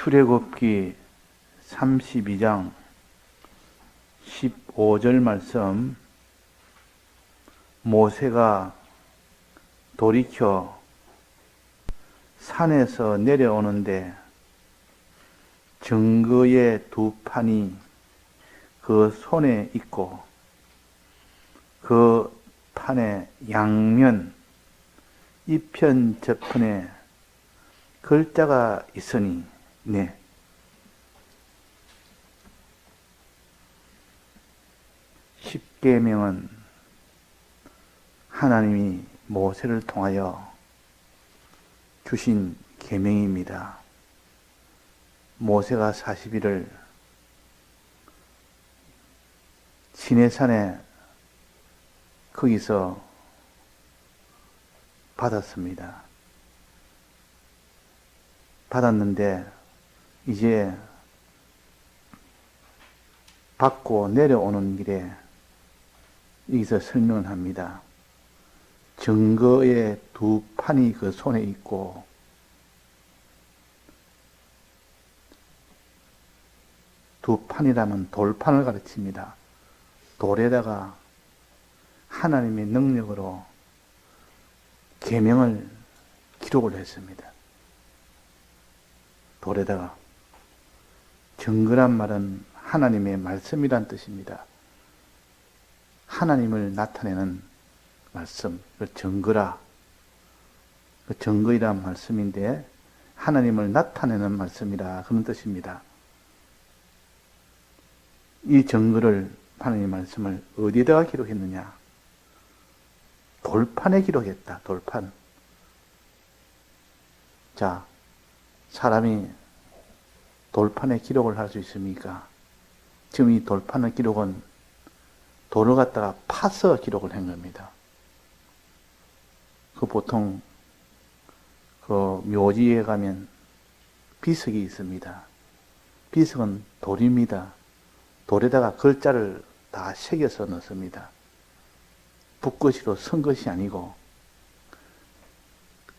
출애굽기 32장 15절 말씀. 모세가 돌이켜 산에서 내려오는데 증거의 두 판이 그 손에 있고 그 판의 양면 이편 저편에 글자가 있으니 네. 십계명은 하나님이 모세를 통하여 주신 계명입니다. 모세가 40일을 시내산에 거기서 받았습니다. 받았는데 이제 받고 내려오는 길에 여기서 설명을 합니다. 증거의 두 판이 그 손에 있고 두 판이라면 돌판을 가르칩니다. 돌에다가 하나님의 능력으로 계명을 기록을 했습니다. 돌에다가 증거란 말은 하나님의 말씀이란 뜻입니다. 하나님을 나타내는 말씀, 그 증거라. 그 증거이란 말씀인데 하나님을 나타내는 말씀이라 그런 뜻입니다. 이 증거를 하나님의 말씀을 어디에다가 기록했느냐? 돌판에 기록했다. 돌판. 자, 사람이 돌판에 기록을 할 수 있습니까? 지금 이 돌판의 기록은 돌을 갖다가 파서 기록을 한 겁니다. 그 보통 그 묘지에 가면 비석이 있습니다. 비석은 돌입니다. 돌에다가 글자를 다 새겨서 넣습니다. 붓글씨로 쓴 것이 아니고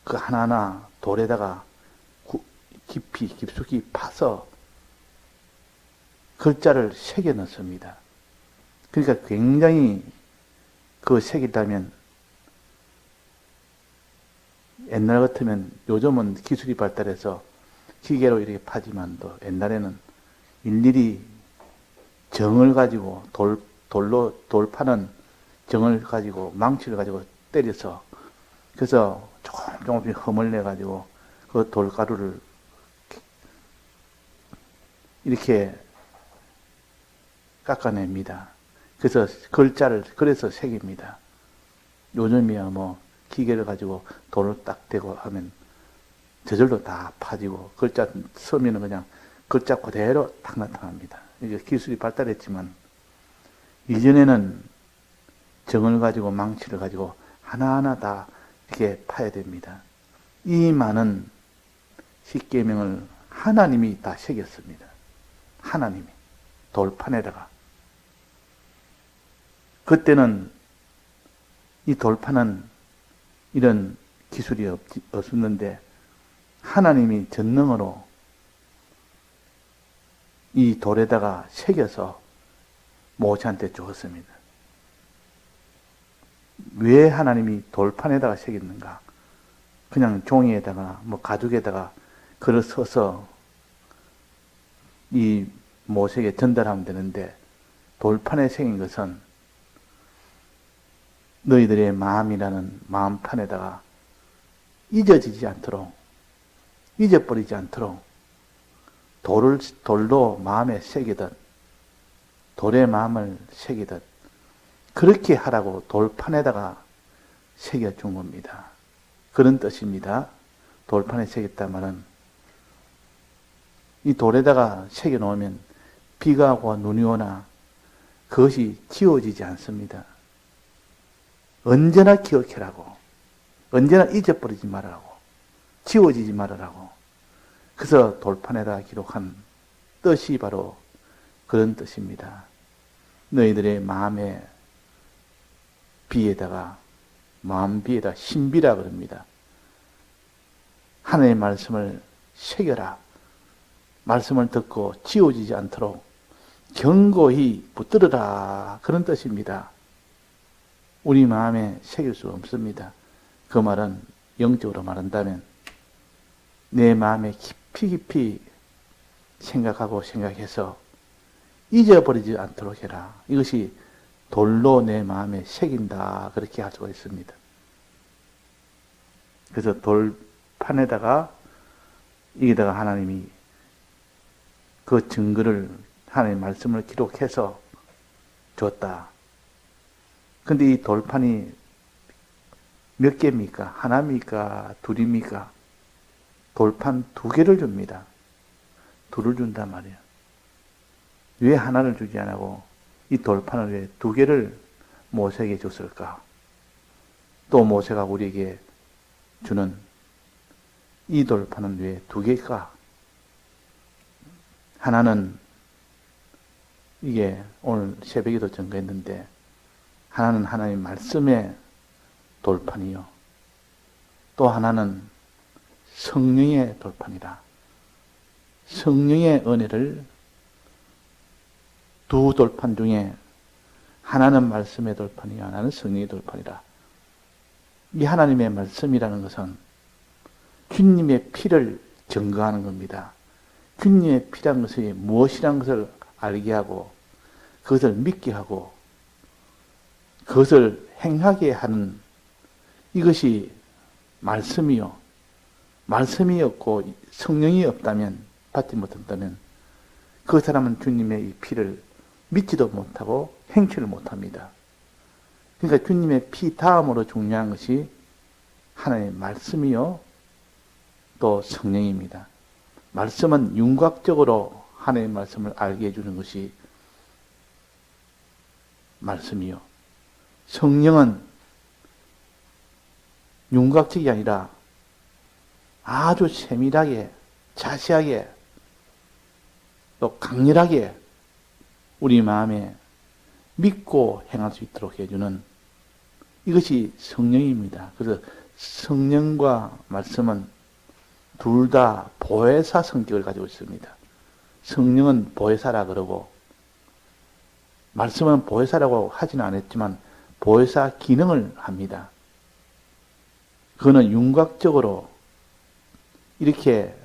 그 하나하나 돌에다가 깊숙이 파서 글자를 새겨 넣습니다. 그러니까 굉장히 그 색이라면 옛날 같으면 요즘은 기술이 발달해서 기계로 이렇게 파지만도 옛날에는 일일이 정을 가지고 돌파는 정을 가지고 망치를 가지고 때려서 그래서 조금씩 흠을 내 가지고 그 돌가루를 이렇게 깎아냅니다. 그래서 글자를 그래서 새깁니다. 요즘이야 뭐 기계를 가지고 돌을 딱 대고 하면 저절로 다 파지고 글자 쓰면은 그냥 글자 그대로 딱 나타납니다. 이게 기술이 발달했지만 이전에는 정을 가지고 망치를 가지고 하나하나 다 이렇게 파야 됩니다. 이 많은 십계명을 하나님이 다 새겼습니다. 하나님이 돌판에다가. 그때는 이 돌판은 이런 기술이 없었는데 하나님이 전능으로 이 돌에다가 새겨서 모세한테 주었습니다. 왜 하나님이 돌판에다가 새겼는가? 그냥 종이에다가 뭐 가죽에다가 글을 써서 이 모세에게 전달하면 되는데 돌판에 새긴 것은 너희들의 마음이라는 마음판에다가 잊어지지 않도록, 잊어버리지 않도록 돌로 마음에 새기듯, 돌의 마음을 새기듯 그렇게 하라고 돌판에다가 새겨준 겁니다. 그런 뜻입니다. 돌판에 새겼단 말은 이 돌에다가 새겨놓으면 비가 오고 눈이 오나 그것이 지워지지 않습니다. 언제나 기억해라고, 언제나 잊어버리지 말라고, 지워지지 말라고. 그래서 돌판에다 기록한 뜻이 바로 그런 뜻입니다. 너희들의 마음의 비에다가, 마음 비에다 신비라 그럽니다. 하나님의 말씀을 새겨라. 말씀을 듣고 지워지지 않도록 견고히 붙들어라, 그런 뜻입니다. 우리 마음에 새길 수 없습니다. 그 말은 영적으로 말한다면 내 마음에 깊이 깊이 생각하고 생각해서 잊어버리지 않도록 해라. 이것이 돌로 내 마음에 새긴다, 그렇게 할 수가 있습니다. 그래서 돌판에다가 여기다가 하나님이 그 증거를, 하나님의 말씀을 기록해서 줬다. 근데 이 돌판이 몇 개입니까? 하나입니까? 둘입니까? 돌판 2개를 줍니다. 둘을 준단 말이에요. 왜 하나를 주지 않고 이 돌판을 왜 2개를 모세에게 줬을까? 또 모세가 우리에게 주는 이 돌판은 왜 2개일까? 하나는 이게 오늘 새벽에도 증거했는데, 하나는 하나님 말씀의 돌판이요, 또 하나는 성령의 돌판이라. 성령의 은혜를 2 돌판 중에 하나는 말씀의 돌판이요, 하나는 성령의 돌판이라. 이 하나님의 말씀이라는 것은 주님의 피를 증거하는 겁니다. 주님의 피라는 것이 무엇이라는 것을 알게 하고 그것을 믿게 하고 그것을 행하게 하는, 이것이 말씀이요. 말씀이 없고 성령이 없다면, 받지 못한다면 그 사람은 주님의 이 피를 믿지도 못하고 행치를 못합니다. 그러니까 주님의 피 다음으로 중요한 것이 하나님의 말씀이요, 또 성령입니다. 말씀은 윤곽적으로 하나님의 말씀을 알게 해주는 것이 말씀이요, 성령은 윤곽적이 아니라 아주 세밀하게, 자세하게, 또 강렬하게 우리 마음에 믿고 행할 수 있도록 해주는, 이것이 성령입니다. 그래서 성령과 말씀은 둘 다 보혜사 성격을 가지고 있습니다. 성령은 보혜사라 그러고 말씀은 보혜사라고 하지는 않았지만 보혜사 기능을 합니다. 그거는 윤곽적으로 이렇게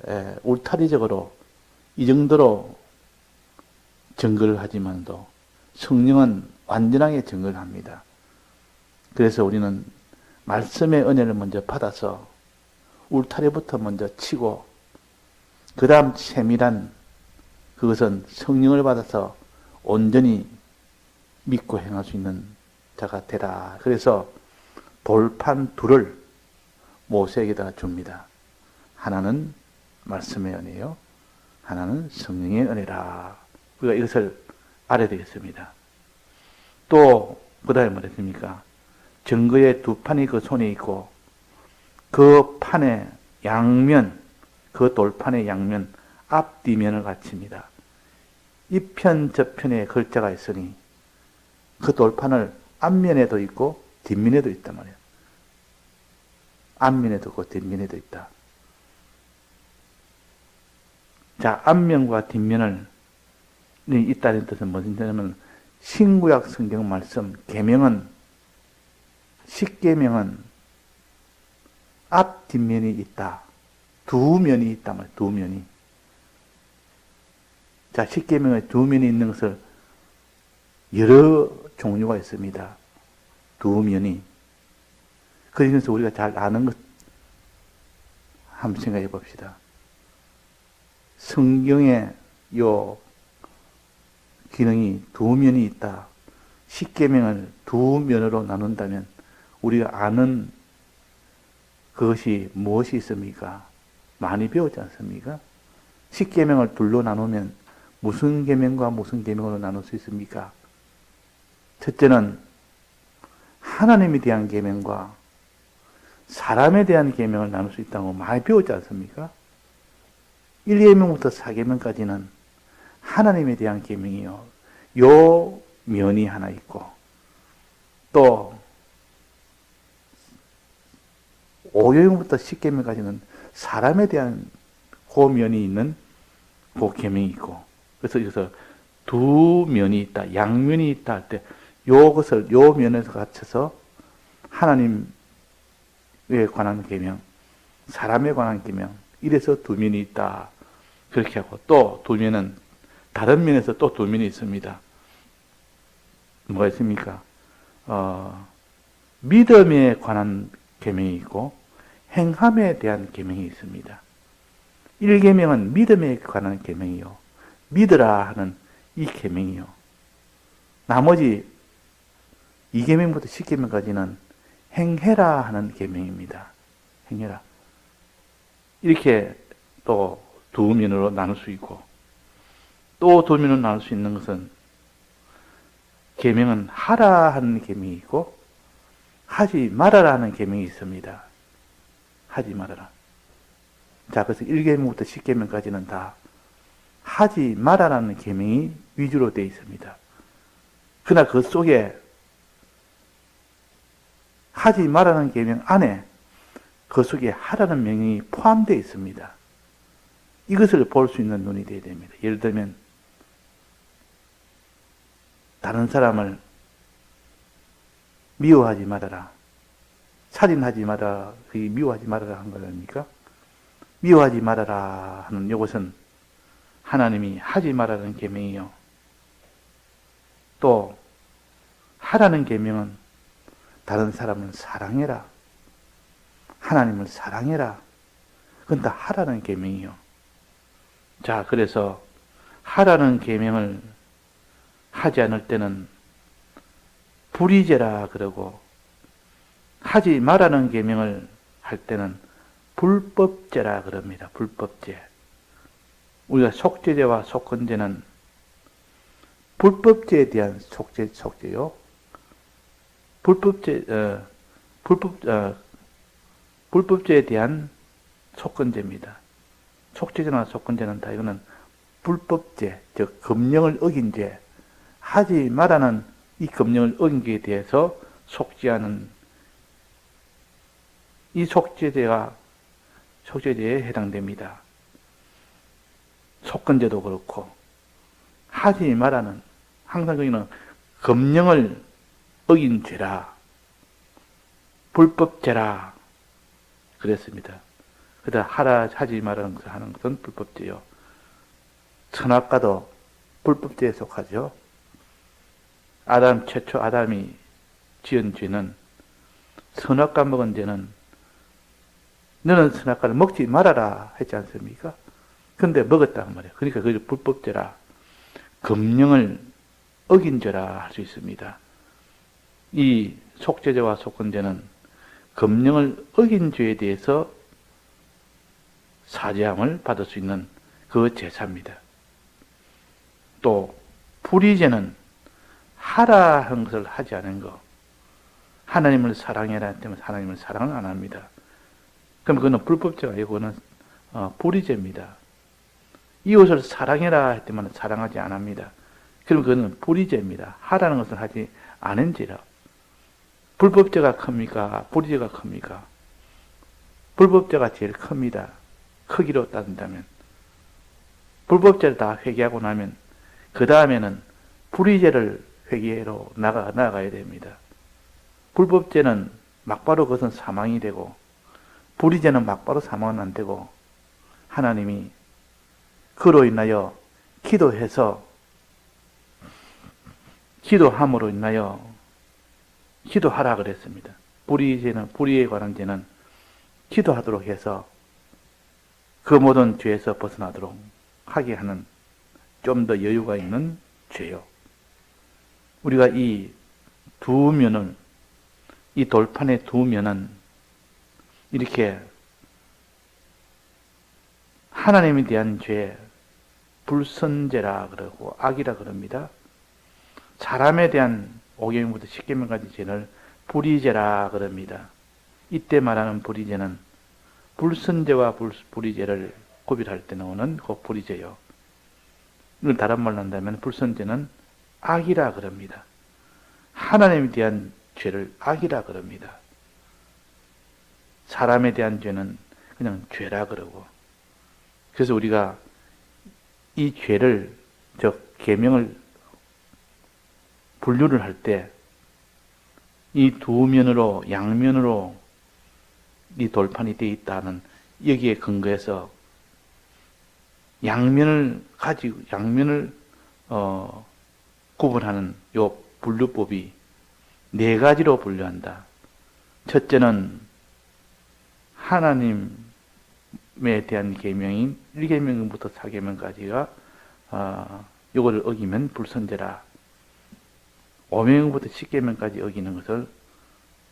울타리적으로 이 정도로 증거를 하지만도 성령은 완전하게 증거를 합니다. 그래서 우리는 말씀의 은혜를 먼저 받아서 울타리부터 먼저 치고 그 다음 세밀한, 그것은 성령을 받아서 온전히 믿고 행할 수 있는 자가 되라. 그래서 돌판 2를 모세에게다 줍니다. 하나는 말씀의 은혜요, 하나는 성령의 은혜라. 우리가 이것을 알아야 되겠습니다. 또 그 다음에 뭐랬습니까? 증거의 2판이 그 손에 있고 그 판의 양면, 그 돌판의 양면 앞 뒤면을 갖춥니다. 이편 저편에 글자가 있으니 그 돌판을 앞면에도 있고 뒷면에도 있단 말이에요. 앞면에도 있고 뒷면에도 있다. 자, 앞면과 뒷면을 있다는 뜻은 무슨 뜻이냐면, 신구약 성경 말씀 계명은, 십계명은 앞 뒷면이 있다. 2면이 있단 말이에요. 2면이. 자, 십계명에 2면이 있는 것을 여러 종류가 있습니다. 2면이. 그래서 우리가 잘 아는 것 한번 생각해 봅시다. 성경에 요 기능이 2면이 있다. 십계명을 2면으로 나눈다면 우리가 아는 그것이 무엇이 있습니까? 많이 배웠지 않습니까? 십계명을 2로 나누면 무슨 계명과 무슨 계명으로 나눌 수 있습니까? 첫째는 하나님에 대한 계명과 사람에 대한 계명을 나눌 수 있다고 많이 배웠지 않습니까? 1계명부터 4계명까지는 하나님에 대한 계명이요, 요 면이 하나 있고, 또 5계명부터 10계명까지는 사람에 대한 그 면이 있는 그 계명이 있고, 그래서 여기서 두 면이 있다, 양면이 있다 할 때, 요것을 요 면에서 갖춰서 하나님에 관한 계명, 사람에 관한 계명, 이래서 두 면이 있다. 그렇게 하고, 또 두 면은 다른 면에서 또 두 면이 있습니다. 뭐가 있습니까? 믿음에 관한 계명이 있고 행함에 대한 계명이 있습니다. 1계명은 믿음에 관한 계명이요. 믿으라 하는 이 계명이요. 나머지 2계명부터 10계명까지는 행해라 하는 계명입니다. 행해라. 이렇게 또 두 면으로 나눌 수 있고, 또 두 면으로 나눌 수 있는 것은 계명은 하라 하는 계명이 있고 하지 말아라 하는 계명이 있습니다. 하지 말아라. 자, 그래서 1계명부터 10계명까지는 다 하지 말아라는 계명이 위주로 되어 있습니다. 그러나 그 속에 하지 말아라는 계명 안에 그 속에 하라는 명령이 포함되어 있습니다. 이것을 볼 수 있는 눈이 되어야 됩니다. 예를 들면 다른 사람을 미워하지 말아라. 살인하지 말아라. 미워하지 말아라 한 거니까 미워하지 말아라 하는 이것은 하나님이 하지 말라는 계명이요. 또 하라는 계명은 다른 사람을 사랑해라. 하나님을 사랑해라. 그건 다 하라는 계명이요. 자, 그래서 하라는 계명을 하지 않을 때는 불의죄라 그러고 하지 말라는 계명을 할 때는 불법죄라 그럽니다. 불법죄. 우리가 속죄죄와 속건죄는 불법죄에 대한 속죄요. 불법죄에 대한 속건죄입니다. 속죄죄나 속건죄는 다 이거는 불법죄, 즉 금령을 어긴 죄, 하지 말라는 이 금령을 어긴 죄에 대해서 속죄하는 이 속죄죄에 해당됩니다. 속건죄도 그렇고 하지 말라는 항상 거기는 금령을 어긴 죄라, 불법죄라 그랬습니다. 그다 하지 말라는 것을 하는 것은 불법죄요. 선악과도 불법죄에 속하죠. 최초 아담이 지은 죄는 선악과 먹은 죄는 너는 선악과를 먹지 말아라 했지 않습니까? 근데 먹었단 말이에요. 그러니까 그게 불법죄라, 금령을 어긴 죄라 할 수 있습니다. 이 속죄죄와 속건죄는 금령을 어긴 죄에 대해서 사죄함을 받을 수 있는 그 제사입니다. 또 불의죄는 하라 한 것을 하지 않은 거. 하나님을 사랑해라 때문에 하나님을 사랑을 안 합니다. 그럼 그거는 불법죄가 아니고 그거는 불의죄입니다. 이웃을 사랑해라 할 때만 사랑하지 안 합니다. 그럼 그거는 불의죄입니다. 하라는 것을 하지 않은 죄라. 불법죄가 큽니까? 불의죄가 큽니까? 불법죄가 제일 큽니다. 크기로 따진다면. 불법죄를 다 회개하고 나면 그 다음에는 불의죄를 회개로 나아가야 됩니다. 불법죄는 막바로 그것은 사망이 되고 불의죄는 막바로 사망은 안 되고 하나님이 그로 인하여 기도함으로 인하여 기도하라 그랬습니다. 불의에 관한 죄는 기도하도록 해서 그 모든 죄에서 벗어나도록 하게 하는 좀 더 여유가 있는 죄요. 우리가 이 두 면을, 이 돌판의 두 면은 이렇게 하나님에 대한 죄, 불선죄라 그러고 악이라 그럽니다. 사람에 대한 5계명부터 10계명까지 죄를 불의죄라 그럽니다. 이때 말하는 불의죄는 불선죄와 불의죄를 구별할 때 나오는 그 불의죄요. 이걸 다른 말로 한다면 불선죄는 악이라 그럽니다. 하나님에 대한 죄를 악이라 그럽니다. 사람에 대한 죄는 그냥 죄라 그러고. 그래서 우리가 이 죄를, 즉 계명을 분류를 할 때 이 두 면으로, 양면으로 이 돌판이 되어 있다는 여기에 근거해서 양면을 구분하는 요 분류법이 네 가지로 분류한다. 첫째는 하나님에 대한 계명인 1계명부터 4계명까지가 요거를 어기면 불선죄라. 5계명부터 10계명까지 어기는 것을,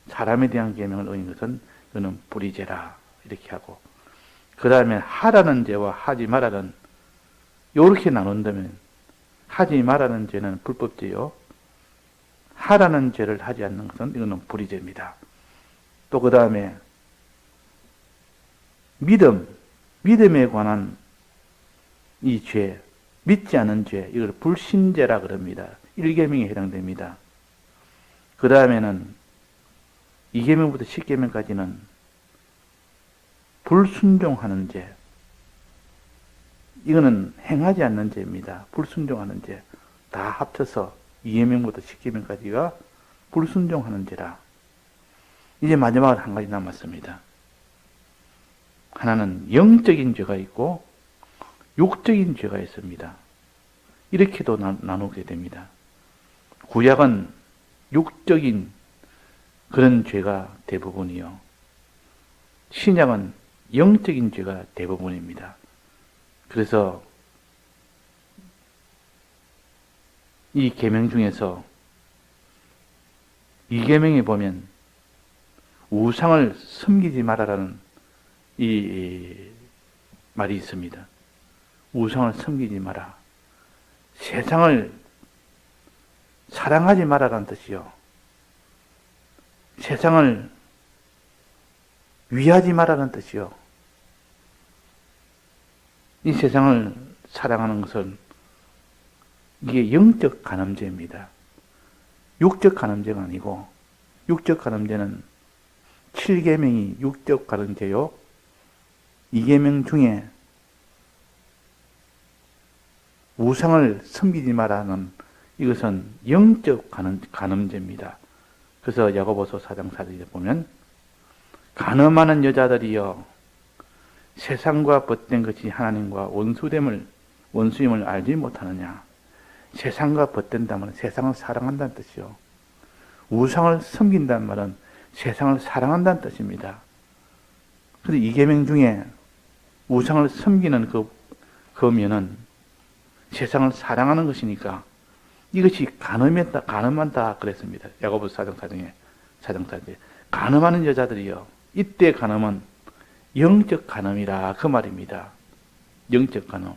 사람에 대한 계명을 어긴 것은 그는 불의죄라 이렇게 하고, 그 다음에 하라는 죄와 하지 말라는, 요렇게 나눈다면 하지 말라는 죄는 불법죄요, 하라는 죄를 하지 않는 것은 이거는 불의죄입니다. 또 그 다음에 믿음에 관한 이 죄, 믿지 않은 죄, 이걸 불신죄라 그럽니다. 1계명에 해당됩니다. 그 다음에는 2계명부터 10계명까지는 불순종하는 죄, 이거는 행하지 않는 죄입니다. 불순종하는 죄 다 합쳐서 2계명부터 10계명까지가 불순종하는 죄라. 이제 마지막으로 한 가지 남았습니다. 하나는 영적인 죄가 있고 육적인 죄가 있습니다. 이렇게도 나누게 됩니다. 구약은 육적인 그런 죄가 대부분이요, 신약은 영적인 죄가 대부분입니다. 그래서 이 계명 중에서 2계명에 보면 우상을 섬기지 말아라는 이 말이 있습니다. 우상을 섬기지 마라. 세상을 사랑하지 마라라는 뜻이요, 세상을 위하지 마라는 뜻이요. 이 세상을 사랑하는 것은 이게 영적 간음죄입니다. 육적 간음죄가 아니고, 육적 간음죄는 7계명이 육적 간음죄요, 2계명 중에 우상을 섬기지 마라는 이것은 영적 간음죄입니다. 그래서 야고보서 4장 4절에 보면 간음하는 여자들이여 세상과 벗된 것이 하나님과 원수임을 알지 못하느냐. 세상과 벗된다면 세상을 사랑한다는 뜻이요, 우상을 섬긴다는 말은 세상을 사랑한다는 뜻입니다. 그런데 2계명 중에 우상을 섬기는 그 면은 세상을 사랑하는 것이니까 이것이 간음한다 그랬습니다. 야고보서 4장 4절에 간음하는 여자들이요, 이때 간음은 영적 간음이라 그 말입니다. 영적 간음.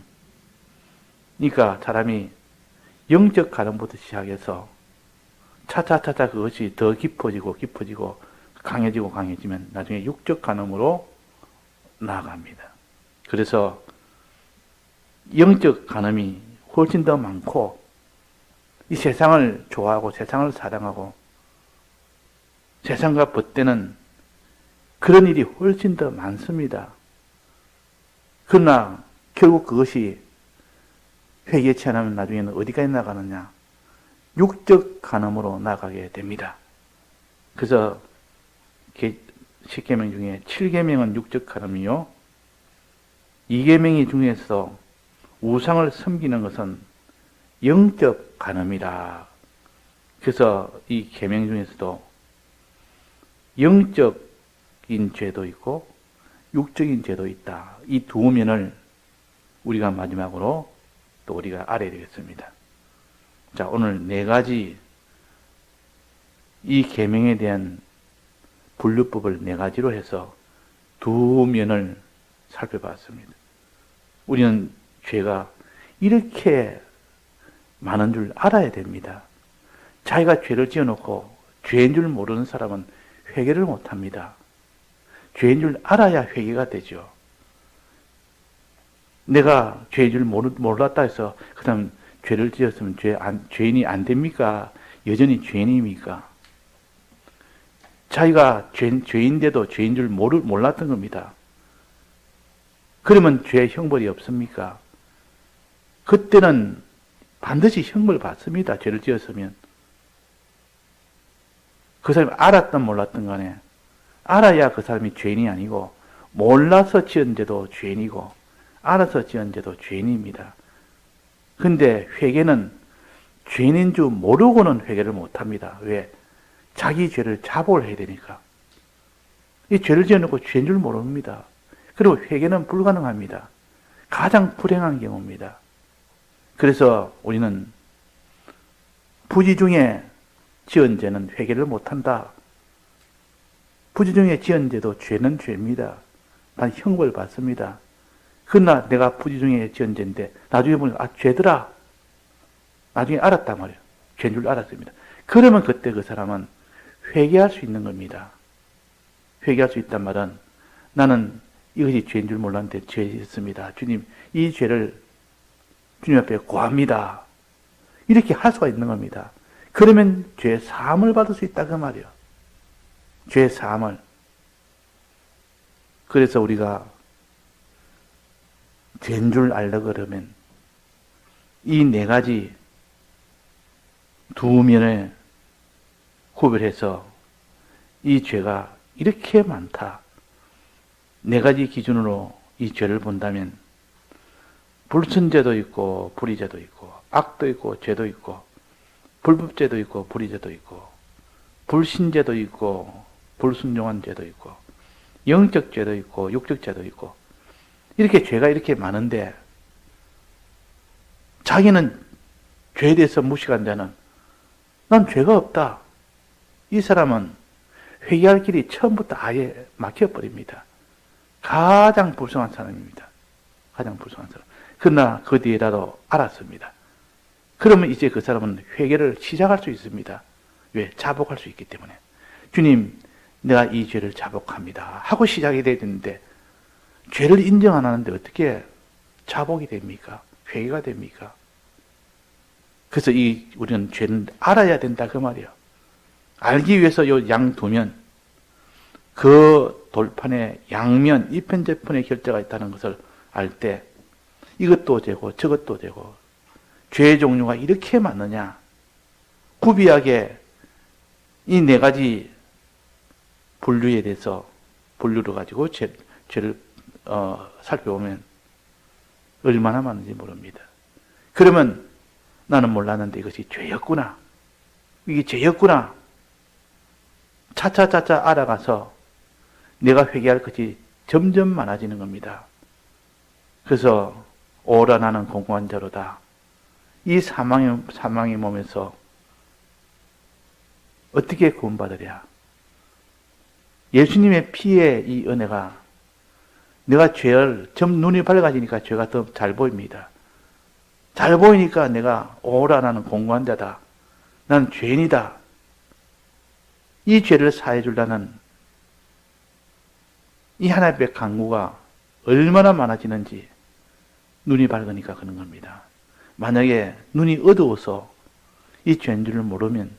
그러니까 사람이 영적 간음부터 시작해서 차차차차 그것이 더 깊어지고 강해지면 나중에 육적 간음으로 나아갑니다. 그래서 영적 간음이 훨씬 더 많고, 이 세상을 좋아하고 세상을 사랑하고 세상과 벗대는 그런 일이 훨씬 더 많습니다. 그러나 결국 그것이 회개치 않으면 나중에는 어디까지 나가느냐? 육적 간음으로 나가게 됩니다. 그래서 10계명 중에 7계명은 육적 간음이요, 2계명이 중에서 우상을 섬기는 것은 영적 간음이라. 그래서 이 계명 중에서도 영적인 죄도 있고 육적인 죄도 있다. 이 두 면을 우리가 마지막으로 또 우리가 알아야 되겠습니다. 자, 오늘 네 가지 이 계명에 대한 분류법을 네 가지로 해서 두 면을 살펴봤습니다. 우리는 죄가 이렇게 많은 줄 알아야 됩니다. 자기가 죄를 지어놓고 죄인 줄 모르는 사람은 회개를 못합니다. 죄인 줄 알아야 회개가 되죠. 내가 죄인 줄 몰랐다 해서 그 다음 죄를 지었으면 죄인이 안 됩니까? 여전히 죄인입니까? 자기가 죄인데도 죄인 줄 몰랐던 겁니다. 그러면 죄 형벌이 없습니까? 그때는 반드시 형벌 받습니다. 죄를 지었으면. 그 사람이 알았든 몰랐든 간에 알아야 그 사람이 죄인이 아니고 몰라서 지은 죄도 죄인이고 알아서 지은 죄도 죄인입니다. 근데 회개는 죄인인 줄 모르고는 회개를 못합니다. 왜? 자기 죄를 자복을 해야 되니까. 이 죄를 지어놓고 죄인 줄 모릅니다. 그리고 회개는 불가능합니다. 가장 불행한 경우입니다. 그래서 우리는 부지 중에 지은 죄는 회개를 못한다. 부지 중에 지은 죄도 죄는 죄입니다. 난 형벌 받습니다. 그러나 내가 부지 중에 지은 죄인데 나중에 보니까 죄더라. 나중에 알았단 말이에요. 죄인 줄 알았습니다. 그러면 그때 그 사람은 회개할 수 있는 겁니다. 회개할 수 있단 말은 나는 이것이 죄인 줄 몰랐는데 죄였습니다. 주님, 이 죄를 주님 앞에 고합니다. 이렇게 할 수가 있는 겁니다. 그러면 죄 사함을 받을 수 있다 그 말이에요. 죄 사함을. 그래서 우리가 죄인 줄 알려고 그러면 이 네 가지 두 면에 구별해서 이 죄가 이렇게 많다. 네 가지 기준으로 이 죄를 본다면 불순죄도 있고 불의죄도 있고 악도 있고 죄도 있고 불법죄도 있고 불의죄도 있고 불신죄도 있고 불순종한 죄도 있고 영적 죄도 있고 육적 죄도 있고 이렇게 죄가 이렇게 많은데 자기는 죄에 대해서 무식한 자는 난 죄가 없다. 이 사람은 회개할 길이 처음부터 아예 막혀버립니다. 가장 불쌍한 사람입니다. 가장 불쌍한 사람. 그러나 그 뒤에라도 알았습니다. 그러면 이제 그 사람은 회개를 시작할 수 있습니다. 왜? 자복할 수 있기 때문에. 주님, 내가 이 죄를 자복합니다. 하고 시작이 돼야 되는데 죄를 인정 안 하는데 어떻게 자복이 됩니까? 회개가 됩니까? 그래서 우리는 죄는 알아야 된다 그 말이에요. 알기 위해서 요 양 두면 그 돌판에 양면 이편저편의 결제가 있다는 것을 알 때 이것도 죄고 저것도 죄고 죄의 종류가 이렇게 많느냐 구비하게 이 네 가지 분류에 대해서 분류를 가지고 죄를 살펴보면 얼마나 많은지 모릅니다. 그러면 나는 몰랐는데 이것이 죄였구나. 이게 죄였구나. 차차차차 알아가서 내가 회개할 것이 점점 많아지는 겁니다. 그래서 오라 나는 공고한 자로다. 이 사망의 몸에서 어떻게 구원받으랴? 예수님의 피의 이 은혜가 내가 눈이 밝아지니까 죄가 더 잘 보입니다. 잘 보이니까 내가 오라 나는 공고한 자다. 나는 죄인이다. 이 죄를 사해 주려는 이 하나님의 강구가 얼마나 많아지는지 눈이 밝으니까 그런 겁니다. 만약에 눈이 어두워서 이 죄인 줄을 모르면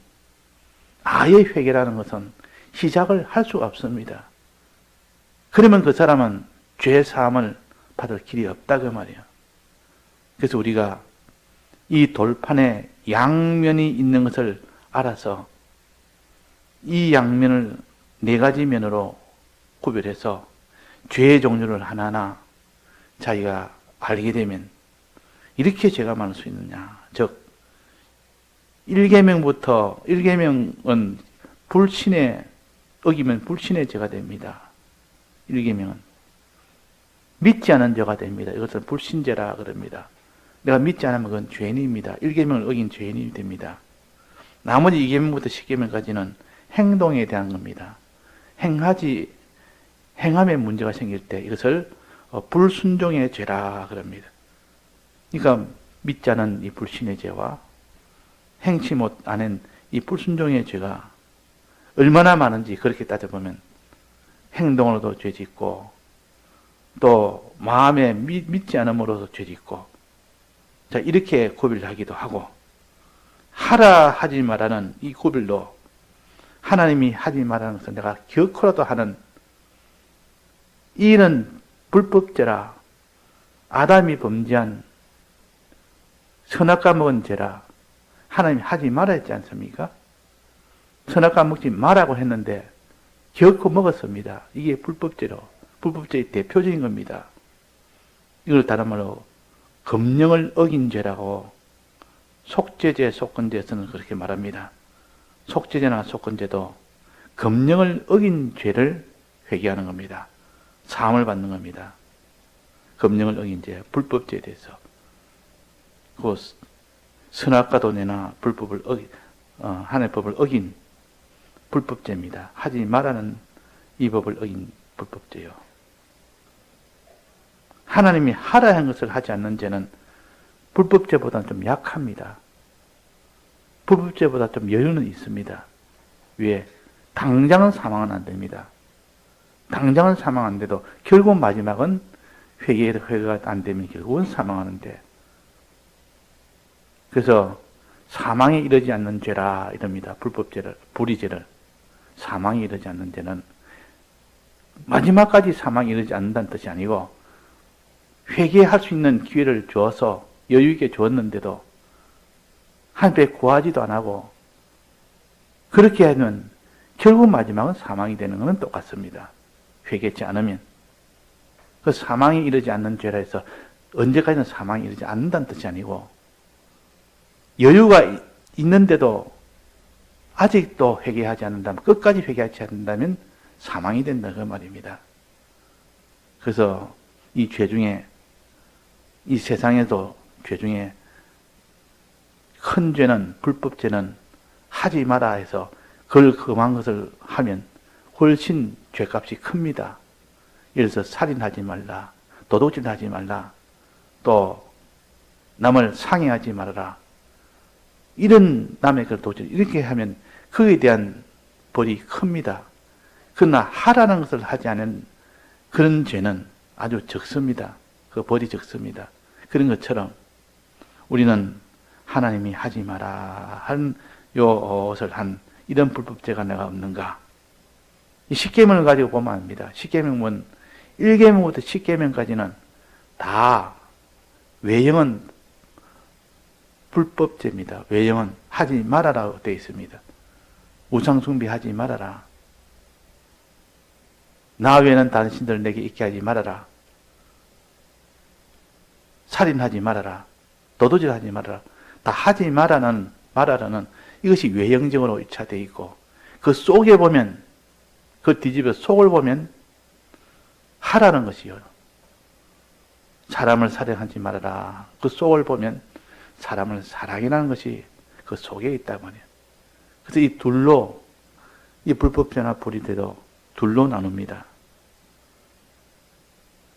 아예 회개라는 것은 시작을 할 수가 없습니다. 그러면 그 사람은 죄 사함을 받을 길이 없다 그 말이에요. 그래서 우리가 이 돌판에 양면이 있는 것을 알아서 이 양면을 네 가지 면으로 구별해서 죄의 종류를 하나하나 자기가 알게 되면 이렇게 죄가 많을 수 있느냐. 즉 1계명은 불신에 어기면 불신의 죄가 됩니다. 1계명은 믿지 않은 죄가 됩니다. 이것을 불신죄라 그럽니다. 내가 믿지 않으면 그건 죄인입니다. 1계명을 어긴 죄인이 됩니다. 나머지 2계명부터 10계명까지는 행동에 대한 겁니다. 행함에 문제가 생길 때 이것을 불순종의 죄라 그럽니다. 그러니까 믿지 않은 이 불신의 죄와 행치 못 않은 이 불순종의 죄가 얼마나 많은지 그렇게 따져보면 행동으로도 죄짓고 또 마음에 믿지 않음으로도 죄짓고 자 이렇게 구별을 하기도 하고 하라 하지 말라는 이 구별도 하나님이 하지 말라는 것은 내가 결코라도 하는 이는 불법죄라 아담이 범죄한 선악과 먹은 죄라 하나님이 하지 말아 했지 않습니까? 선악과 먹지 말라고 했는데 결코 먹었습니다. 이게 불법죄의 대표적인 겁니다. 이걸 다른 말로 금령을 어긴 죄라고 속죄죄, 속건죄에서는 그렇게 말합니다. 속죄죄나 속건죄도 금령을 어긴 죄를 회개하는 겁니다. 사함을 받는 겁니다. 금령을 어긴 죄, 불법죄에 대해서. 그 선악과 도내나 불법을 하나님의 법을 어긴 불법죄입니다. 하지 말라는 이 법을 어긴 불법죄요. 하나님이 하라 한 것을 하지 않는 죄는 불법죄보다는 좀 약합니다. 불법죄보다 좀 여유는 있습니다. 왜? 당장은 사망은 안 됩니다. 당장은 사망 안 돼도 결국 마지막은 회개가 안 되면 결국은 사망하는데, 그래서 사망에 이르지 않는 죄라 이럽니다. 불법죄를, 불의죄를. 사망에 이르지 않는 죄는 마지막까지 사망에 이르지 않는다는 뜻이 아니고 회개할 수 있는 기회를 주어서 여유 있게 주었는데도 하나님께 구하지도 안 하고 그렇게 하면 결국 마지막은 사망이 되는 것은 똑같습니다. 회개치 않으면. 그 사망에 이르지 않는 죄라 해서 언제까지는 사망에 이르지 않는다는 뜻이 아니고 여유가 있는데도 아직도 회개하지 않는다면, 끝까지 회개하지 않는다면 사망이 된다 그 말입니다. 그래서 이 죄 중에, 이 세상에도 죄 중에 큰 죄는, 불법죄는 하지 마라 해서 그걸 금한 것을 하면 훨씬 죄값이 큽니다. 예를 들어서 살인하지 말라, 도둑질하지 말라, 또 남을 상해하지 말아라, 이런 남의 그 도둑질 이렇게 하면 그에 대한 벌이 큽니다. 그러나 하라는 것을 하지 않은 그런 죄는 아주 적습니다. 그 벌이 적습니다. 그런 것처럼 우리는 하나님이 하지 마라 한 요것을 한 이런 불법죄가 내가 없는가? 이 십계명을 가지고 보면 압니다. 십계명은 1계명부터 10계명까지는 다 외형은 불법죄입니다. 외형은 하지 말아라고 되어 있습니다. 우상숭배하지 말아라. 나 외에는 다른 신들을 내게 있게 하지 말아라. 살인하지 말아라. 도둑질하지 말아라. 다 하지 말아라는 이것이 외형적으로 일차되어 있고, 그 속에 보면, 그 뒤집어 속을 보면 하라는 것이요. 사람을 살해하지 말아라. 그 속을 보면 사람을 사랑이라는 것이 그 속에 있단 말이에요. 그래서 이 둘로, 이 불법죄나 불의죄도 둘로 나눕니다.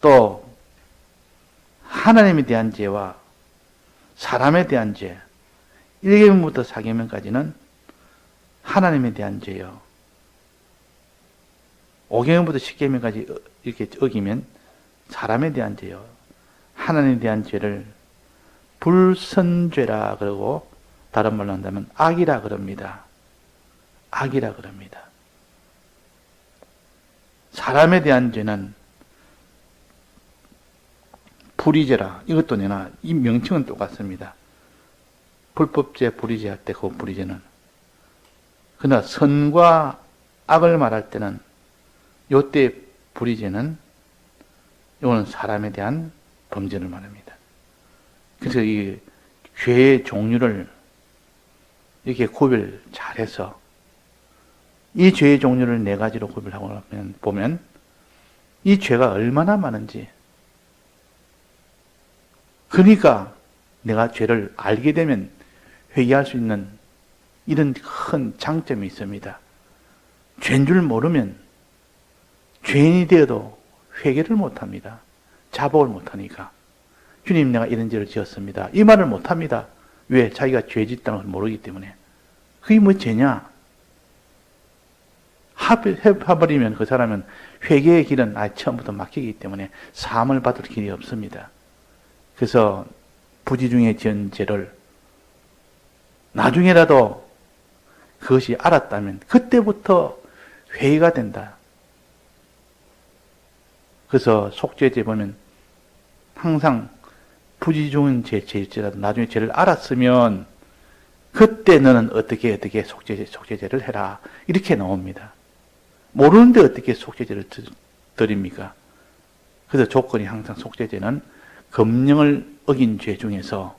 또 하나님에 대한 죄와 사람에 대한 죄, 1계명부터 4계명까지는 하나님에 대한 죄요. 5계명부터 10계명까지 이렇게 어기면 사람에 대한 죄요. 하나님에 대한 죄를 불선죄라 그러고, 다른 말로 한다면 악이라 그럽니다. 악이라 그럽니다. 사람에 대한 죄는 불의죄라. 이것도 내나 이 명칭은 똑같습니다. 불법죄, 불의죄 할 때 그 불의죄는. 그러나 선과 악을 말할 때는 요때 불의죄는 이거는 사람에 대한 범죄를 말합니다. 그래서 이 죄의 종류를 이렇게 구별 잘해서 이 죄의 종류를 4가지로 구별하고 보면 이 죄가 얼마나 많은지, 그러니까 내가 죄를 알게 되면 회개할 수 있는 이런 큰 장점이 있습니다. 죄인 줄 모르면 죄인이 되어도 회개를 못합니다. 자복을 못하니까. 주님, 내가 이런 죄를 지었습니다. 이 말을 못합니다. 왜? 자기가 죄 짓다는 걸 모르기 때문에. 그게 뭐 죄냐? 해버리면 그 사람은 회개의 길은 처음부터 막히기 때문에 사함을 받을 길이 없습니다. 그래서 부지 중에 지은 죄를 나중에라도 그것이 알았다면 그때부터 회개가 된다. 그래서 속죄죄 보면 항상 부지중은 죄일지라도 나중에 죄를 알았으면 그때 너는 어떻게 속죄제를 해라. 이렇게 나옵니다. 모르는데 어떻게 속죄제를 드립니까? 그래서 조건이 항상 속죄제는 금령을 어긴 죄 중에서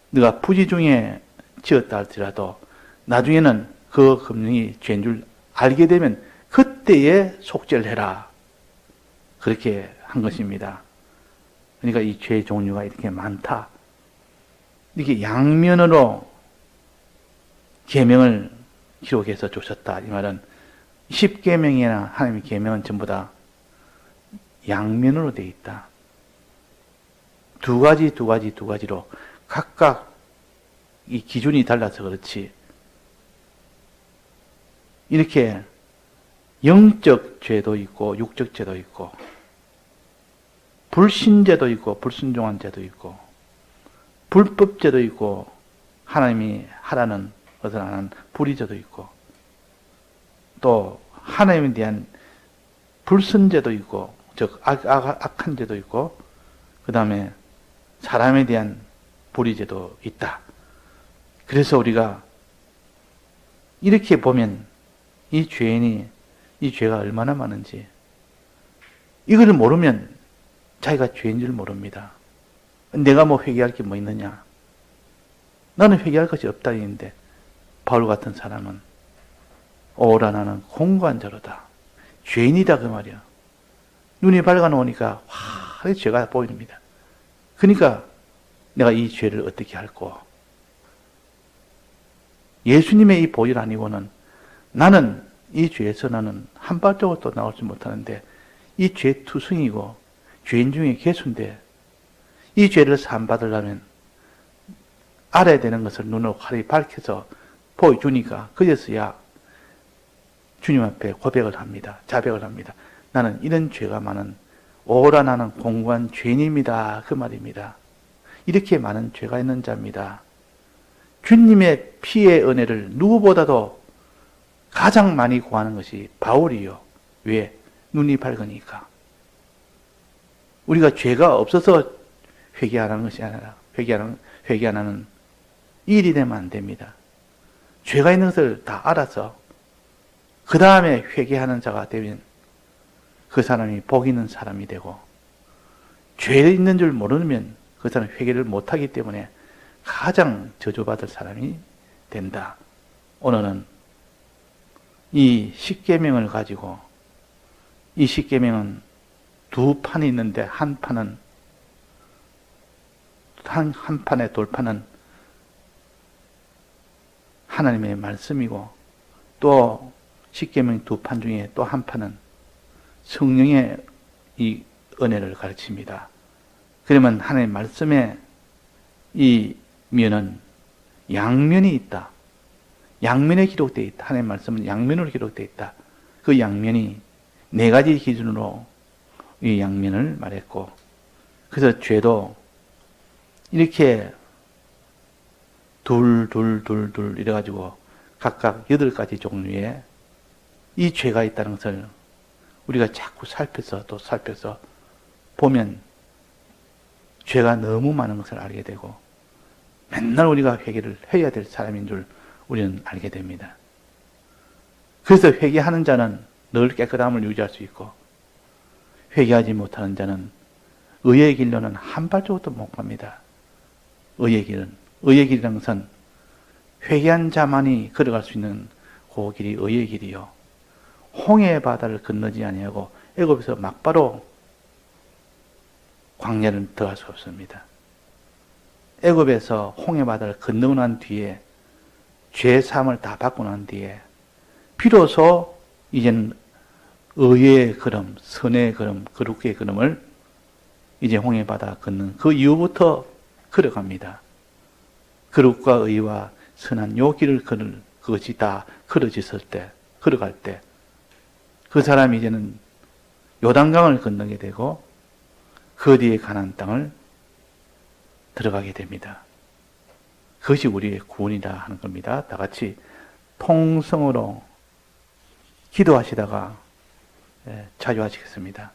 네가 부지중에 지었다 할지라도 나중에는 그 금령이 죄인 줄 알게 되면 그때에 속죄를 해라. 그렇게 한 것입니다. 그러니까 이 죄 종류가 이렇게 많다. 이렇게 양면으로 계명을 기록해서 주셨다. 이 말은 10계명이나 하나님의 계명은 전부 다 양면으로 되어 있다. 두 가지로 각각 이 기준이 달라서 그렇지. 이렇게 영적 죄도 있고 육적 죄도 있고 불신죄도 있고 불순종한 죄도 있고 불법죄도 있고 하나님이 하라는 것을 안 하는 불의죄도 있고 또 하나님에 대한 불선죄도 있고 즉 악한 죄도 있고 그 다음에 사람에 대한 불의죄도 있다. 그래서 우리가 이렇게 보면 이 죄인이 이 죄가 얼마나 많은지 이걸 모르면 자기가 죄인 줄 모릅니다. 내가 뭐 회개할 게 뭐 있느냐? 나는 회개할 것이 없다 했는데 바울 같은 사람은 오라 나는 공고한 자로다. 죄인이다 그 말이야. 눈이 밝아놓으니까 와 죄가 보입니다. 그러니까 내가 이 죄를 어떻게 할꼬? 예수님의 이 보혈 아니고는 나는 이 죄에서 나는 한 발짝도 나오지 못하는데 이 죄 투성이고 죄인 중에 개수인데 이 죄를 사함받으려면 알아야 되는 것을 눈으로 활이 밝혀서 보여주니까 그제서야 주님 앞에 고백을 합니다. 자백을 합니다. 나는 이런 죄가 많은 오라 나는 공고한 죄인입니다. 그 말입니다. 이렇게 많은 죄가 있는 자입니다. 주님의 피의 은혜를 누구보다도 가장 많이 구하는 것이 바울이요. 왜? 눈이 밝으니까. 우리가 죄가 없어서 회개 안 하는 것이 아니라 회개 안 하는 일이 되면 안 됩니다. 죄가 있는 것을 다 알아서 그 다음에 회개하는 자가 되면 그 사람이 복 있는 사람이 되고 죄 있는 줄 모르면 그 사람은 회개를 못하기 때문에 가장 저주받을 사람이 된다. 오늘은 이 십계명을 가지고 이 십계명은 두 판이 있는데 한 판의 돌판은 하나님의 말씀이고 또 십계명 두 판 중에 또 한 판은 성령의 이 은혜를 가르칩니다. 그러면 하나님의 말씀에 이 면은 양면이 있다. 양면에 기록되어 있다. 하나님의 말씀은 양면으로 기록되어 있다. 그 양면이 네 가지 기준으로 이 양면을 말했고 그래서 죄도 이렇게 둘 이래가지고 각각 8가지 종류의 이 죄가 있다는 것을 우리가 자꾸 살펴서 보면 죄가 너무 많은 것을 알게 되고 맨날 우리가 회개를 해야 될 사람인 줄 우리는 알게 됩니다. 그래서 회개하는 자는 늘 깨끗함을 유지할 수 있고 회개하지 못하는 자는 의의 길로는 한 발짝도 못 갑니다. 의의 길이라는 것은 회개한 자만이 걸어갈 수 있는 그 길이 의의 길이요. 홍해의 바다를 건너지 아니하고 애굽에서 막바로 광야를 들어갈 수 없습니다. 애굽에서 홍해 바다를 건너고 난 뒤에 죄 사함을 다 받고 난 뒤에 비로소 이제는 의의 걸음, 선의 걸음, 거룩의 걸음을 이제 홍해 바다 건넌 그 이후부터 걸어갑니다. 거룩과 의와 선한 요 길을 걸을 그것이 다 걸어졌을 때, 걸어갈 때 그 사람이 이제는 요단강을 건너게 되고 그 뒤에 가나안 땅을 들어가게 됩니다. 그것이 우리의 구원이다 하는 겁니다. 다 같이 통성으로 기도하시다가 자유하시겠습니다.